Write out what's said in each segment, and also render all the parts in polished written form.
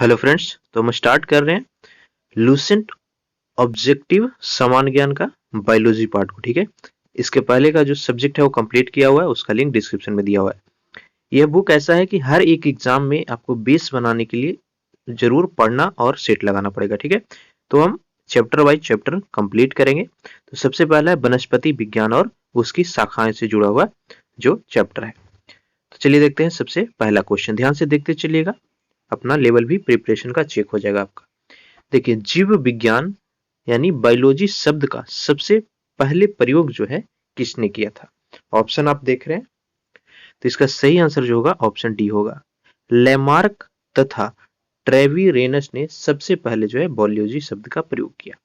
Hello friends, तो हम start कर रहे हैं लूसेंट ऑब्जेक्टिव समान ज्ञान का बायोलॉजी पार्ट को। ठीक है, इसके पहले का जो सब्जेक्ट है वो कंप्लीट किया हुआ है, उसका लिंक डिस्क्रिप्शन में दिया हुआ है। यह बुक ऐसा है कि हर एक एग्जाम में आपको बेस बनाने के लिए जरूर पढ़ना और सेट लगाना पड़ेगा। ठीक है, तो हम चैप्टर बाय चैप्टर कंप्लीट करेंगे। तो सबसे पहला है वनस्पति विज्ञान और उसकी शाखाएं से जुड़ा हुआ जो चैप्टर है। तो चलिए देखते हैं सबसे पहला क्वेश्चन, ध्यान से देखते चलिएगा, अपना लेवल भी प्रिपरेशन का चेक हो जाएगा आपका। देखिए, जीव विज्ञान यानी बायोलॉजी शब्द का सबसे पहले प्रयोग जो है किसने किया था? ऑप्शन आप देख रहे हैं, तो इसका सही आंसर जो होगा ऑप्शन डी होगा। लेमार्क तथा ट्रेविरेनस ने सबसे पहले जो है बायोलॉजी शब्द का प्रयोग किया।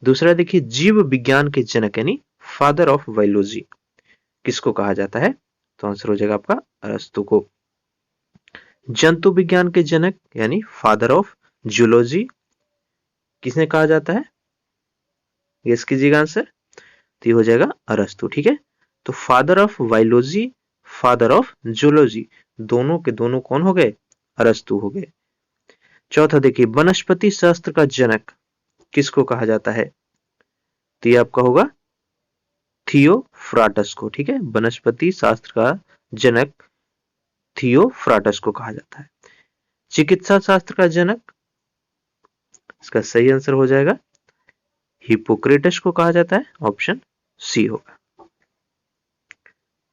दूसरा देखिए, जीव विज्ञान के जनक यानी फादर ऑफ बायोलॉजी किसको कहा जाता है? तो आंसर हो जाएगा आपका अरस्तु को। जंतु विज्ञान के जनक यानी फादर ऑफ जूलॉजी किसने कहा जाता है? गेस कीजिएगा आंसर, तो ये हो जाएगा अरस्तु। ठीक है, तो father of biology, father of zoology, दोनों के दोनों कौन हो गए? अरस्तु हो गए। चौथा देखिए, वनस्पति शास्त्र का जनक किसको कहा जाता है? तो ये आपका होगा थियोफ्राटस को। ठीक है, वनस्पति शास्त्र का जनक थियोफ्राटस को कहा जाता है। चिकित्सा शास्त्र का जनक, इसका सही आंसर हो जाएगा हिप्पोक्रेटस को कहा जाता है, ऑप्शन सी होगा।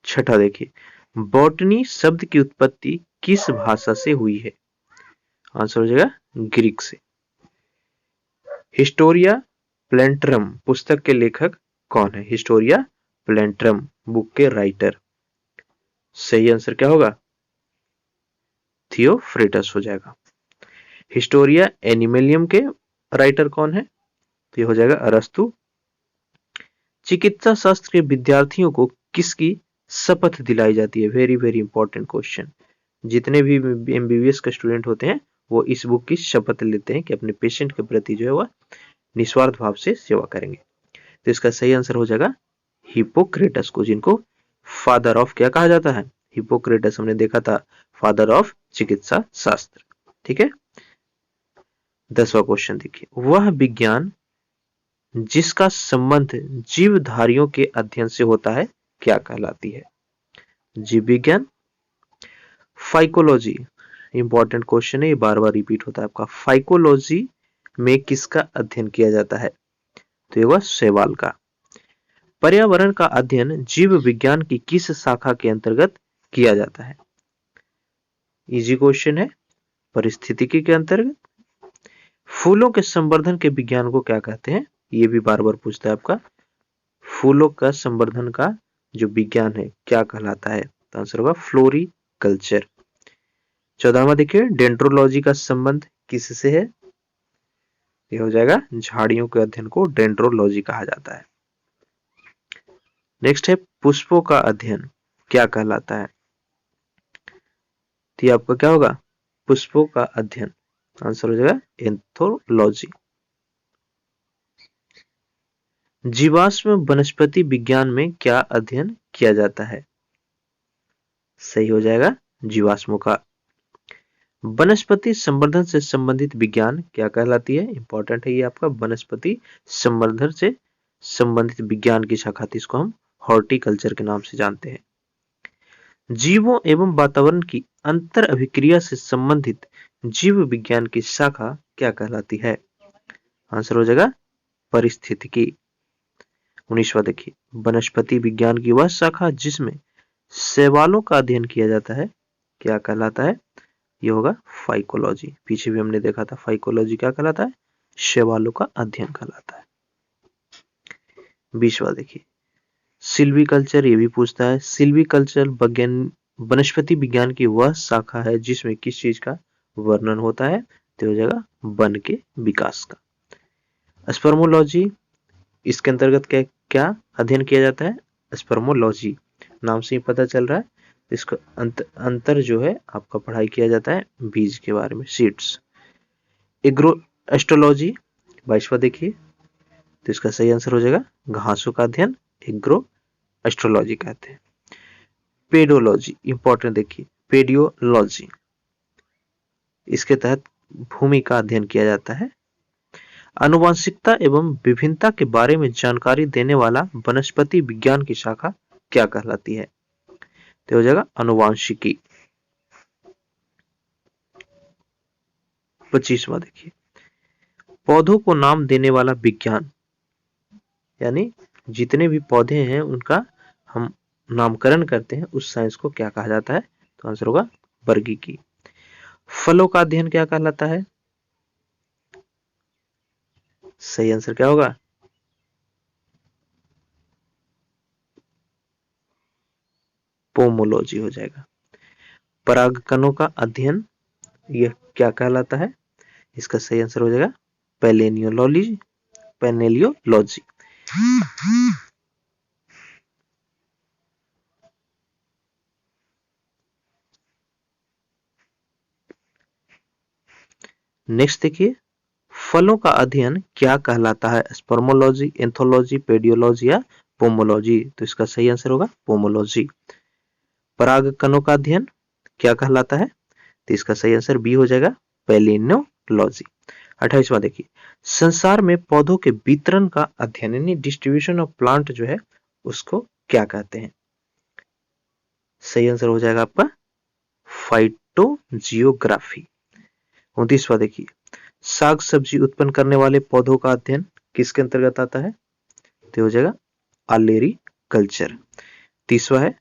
छठा देखिए, बॉटनी शब्द की उत्पत्ति किस भाषा से हुई है? आंसर हो जाएगा ग्रीक से। हिस्टोरिया प्लेंट्रम पुस्तक के लेखक कौन है? हिस्टोरिया प्लेंट्रम बुक के राइटर, सही आंसर क्या होगा? थियोफ्रेटस हो जाएगा। हिस्टोरिया एनिमलियम के राइटर कौन है? तो ये हो जाएगा अरस्तु। चिकित्सा शास्त्र के विद्यार्थियों को किसकी शपथ दिलाई जाती है? Very very important question. जितने भी एमबीबीएस के स्टूडेंट होते हैं वो इस बुक की शपथ लेते हैं कि अपने पेशेंट के प्रति जो है वह निस्वार्थ भाव से सेवा करेंगे। तो इसका सही आंसर हो जाएगा हिप्पोक्रेटस को, जिनको फादर ऑफ क्या कहा जाता है? हिप्पोक्रेटस हमने देखा था फादर ऑफ चिकित्सा शास्त्र। ठीक है, 10वां क्वेश्चन देखिए, वह विज्ञान जिसका संबंध जीवधारियों के अध्ययन से होता है क्या कहलाती है? जीव विज्ञान। फाइकोलॉजी, इंपॉर्टेंट क्वेश्चन है, ये बार बार रिपीट होता है आपका। फाइकोलॉजी में किसका अध्ययन किया जाता है? तो ये वह शैवाल का। पर्यावरण का अध्ययन जीव विज्ञान की किस शाखा के अंतर्गत किया जाता है? इजी क्वेश्चन है, परिस्थितिकी के अंतर्गत। फूलों के संवर्धन के विज्ञान को क्या कहते हैं? ये भी बार बार पूछता है आपका। फूलों का संवर्धन का जो विज्ञान है क्या कहलाता है? तो आंसर होगा फ्लोरिकल्चर। 14वां देखिए, डेंड्रोलॉजी का संबंध किससे है? ये हो जाएगा झाड़ियों के अध्ययन को डेंड्रोलॉजी कहा जाता है। नेक्स्ट है, पुष्पों का अध्ययन क्या कहलाता है? तो आपका क्या होगा? पुष्पों का अध्ययन, आंसर हो जाएगा एंथोलॉजी। जीवाश्म वनस्पति विज्ञान में क्या अध्ययन किया जाता है? सही हो जाएगा जीवाश्मों का। वनस्पति संवर्धन से संबंधित विज्ञान क्या कहलाती है? इंपॉर्टेंट है ये आपका, वनस्पति संवर्धन से संबंधित विज्ञान की शाखा थी, इसको हम हॉर्टिकल्चर के नाम से जानते हैं। जीवों एवं वातावरण की अंतर अभिक्रिया से संबंधित जीव विज्ञान की शाखा क्या कहलाती है? आंसर हो जाएगा परिस्थितिकी। 19वां देखिए, वनस्पति विज्ञान की वह शाखा जिसमें शैवालों का अध्ययन किया जाता है क्या कहलाता है? ये होगा फाइकोलॉजी। पीछे भी हमने देखा था फाइकोलॉजी क्या कहलाता है? शैवालों का अध्ययन कहलाता है। 20वां देखिए, सिल्वीकल्चर, ये भी पूछता है। सिल्वीकल्चर वनस्पति विज्ञान की वह शाखा है जिसमें किस चीज का वर्णन होता है? तो हो जाएगा वन के विकास का। स्पर्मोलॉजी, इसके अंतर्गत क्या क्या अध्ययन किया जाता है? स्पर्मोलॉजी नाम से ही पता चल रहा है, इसका अंतर जो है आपका पढ़ाई किया जाता है बीज के बारे में, सीड्स। एग्रो एस्ट्रोलॉजी 22वां देखिए, तो इसका सही आंसर हो जाएगा घासों का अध्ययन एग्रो एस्ट्रोलॉजी कहते हैं। पेडोलॉजी, इंपॉर्टेंट देखिए, पेडियोलॉजी, इसके तहत भूमि का अध्ययन किया जाता है? आनुवंशिकता एवं विभिन्नता के बारे में जानकारी देने वाला वनस्पति विज्ञान की शाखा क्या कहलाती है? तो हो जाएगा आनुवांशिकी। 25वां देखिए, पौधों को नाम देने वाला विज्ञान, यानी जितने भी पौधे हैं उनका हम नामकरण करते हैं, उस साइंस को क्या कहा जाता है? तो आंसर होगा वर्गीकी। फलों का अध्ययन क्या कहलाता है? सही आंसर क्या होगा? पोमोलॉजी हो जाएगा। परागकणों का अध्ययन यह क्या कहलाता है? इसका सही आंसर हो जाएगा पेलेनियोलॉजी। पेनेलियोलॉजी। नेक्स्ट देखिए, फलों का अध्ययन क्या कहलाता है? स्पर्मोलॉजी, एंथोलॉजी, पेडियोलॉजी या पोमोलॉजी? तो इसका सही आंसर होगा पोमोलॉजी। परागकणों का अध्ययन क्या कहलाता है? तो इसका सही आंसर बी हो जाएगा पेलिनोलॉजी। 28वां देखिए, संसार में पौधों के वितरण का अध्ययन यानी डिस्ट्रीब्यूशन ऑफ प्लांट जो है उसको क्या कहते हैं? सही आंसर हो जाएगा आपका फाइटोजियोग्राफी। 29वां देखिए, साग सब्जी उत्पन्न करने वाले पौधों का अध्ययन किसके अंतर्गत आता है? तो हो जाएगा आलेरी कल्चर। 30वां है,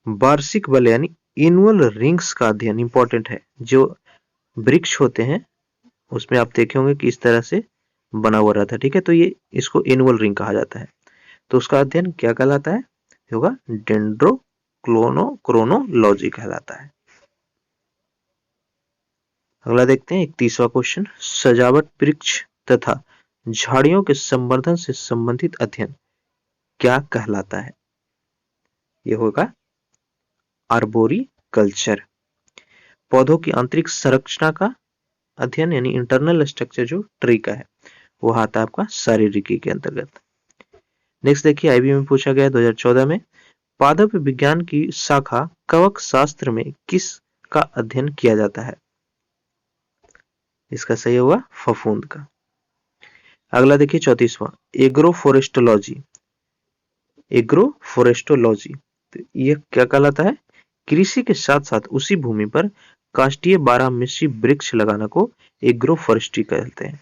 वार्षिक बल यानी एनुअल रिंग्स का अध्ययन इंपॉर्टेंट है। जो वृक्ष होते हैं उसमें आप देखे होंगे कि इस तरह से बना हुआ रहता है, ठीक है, तो ये इसको एनुअल रिंग कहा जाता है। तो उसका अध्ययन क्या कहलाता है? होगा डेंड्रोक्रोनोलॉजी कहलाता है। अगला देखते हैं 31वां क्वेश्चन, सजावट वृक्ष तथा झाड़ियों के संवर्धन से संबंधित अध्ययन क्या कहलाता है? यह होगा आर्बोरिकल्चर। पौधों की आंतरिक संरचना का अध्ययन यानी इंटरनल स्ट्रक्चर जो ट्री का है वो आता है आपका शारीरिकी के अंतर्गत। नेक्स्ट देखिए, आईबी में पूछा गया 2014 में, पादप विज्ञान की शाखा कवक शास्त्र में किस का अध्ययन किया जाता है? इसका सही होगा फफूंद का। अगला देखिए 34वां, एग्रोफोरेस्टोलॉजी। एग्रोफोरेस्टोलॉजी तो यह क्या कहलाता है? कृषि के साथ साथ उसी भूमि पर काष्ठीय बारहमासी वृक्ष लगाना को एग्रोफोरेस्ट्री कहते हैं।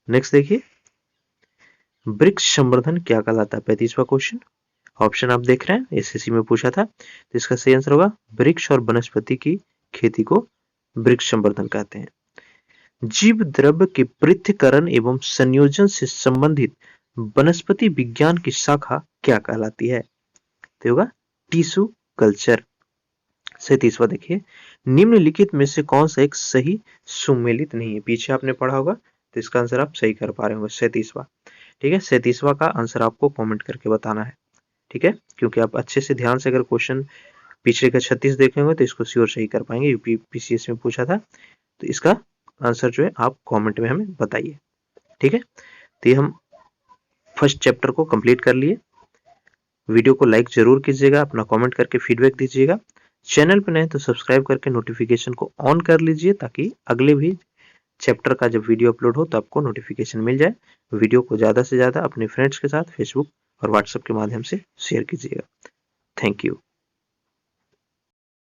नेक्स्ट देखिए, वृक्ष संवर्धन क्या कहलाता है? 35वां क्वेश्चन। ऑप्शन आप देख रहे हैं, एसएससी में पूछा था, तो इसका सही आंसर होगा वृक्ष और वनस्पति की खेती को वृक्ष संवर्धन कहते हैं। जीव द्रव्य के पृथक्करण एवं संयोजन से संबंधित वनस्पति विज्ञान की शाखा क्या कहलाती है? तो होगा टिश्यू कल्चर। 37वां देखिए, निम्नलिखित में से कौन सा एक सही सुमेलित नहीं है? पीछे आपने पढ़ा होगा तो इसका आंसर आप सही कर पा रहे होंगे। 37वां, ठीक है, 37वां का आंसर आपको कमेंट करके बताना है, ठीक है, क्योंकि आप अच्छे से ध्यान से अगर क्वेश्चन पिछले का 36 देखेंगे तो इसको श्योर सही कर पाएंगे। यूपी पीसीएस में पूछा था, तो इसका आंसर जो है आप कमेंट में हमें बताइए, ठीक है। तो ये हम फर्स्ट चैप्टर को कंप्लीट कर लिए। वीडियो को लाइक जरूर कीजिएगा, अपना कमेंट करके फीडबैक दीजिएगा। चैनल पर नए तो सब्सक्राइब करके नोटिफिकेशन को ऑन कर लीजिए ताकि अगले भी चैप्टर का जब वीडियो अपलोड हो तो आपको नोटिफिकेशन मिल जाए। वीडियो को ज़्यादा से ज़्यादा अपने फ्रेंड्स के साथ फेसबुक और व्हाट्सएप के माध्यम से शेयर कीजिएगा। Thank you.